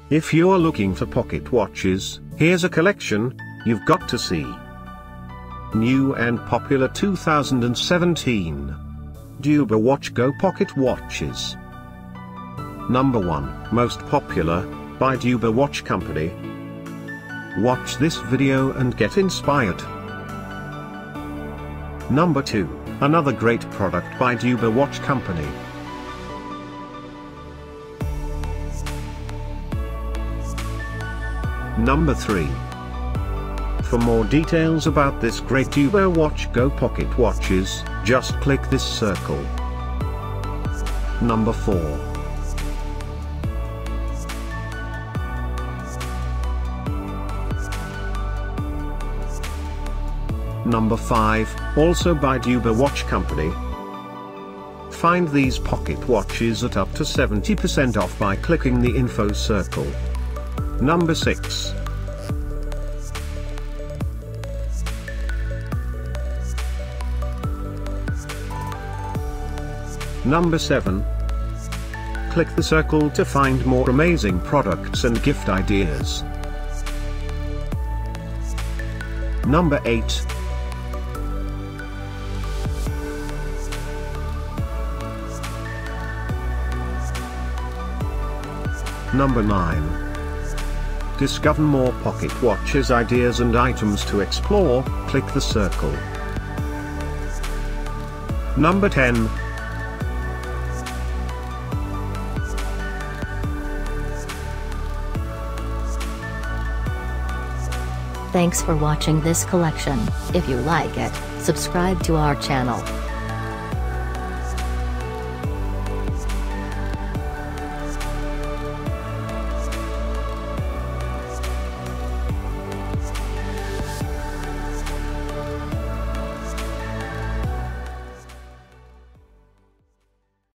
If you're looking for pocket watches, here's a collection you've got to see. New and popular 2017 Dueber Watch Go Pocket Watches. Number 1, most popular, by Dueber Watch Company. Watch this video and get inspired. Number 2, another great product by Dueber Watch Company. Number 3. For more details about this great Dueber Watch Go Pocket Watches, just click this circle. Number 4. Number 5, also by Dueber Watch Company. Find these pocket watches at up to 70% off by clicking the info circle. Number 6. Number 7. Click the circle to find more amazing products and gift ideas. Number 8. Number 9. Discover more pocket watches ideas and items to explore, click the circle. Number 10. Thanks for watching this collection. If you like it, subscribe to our channel.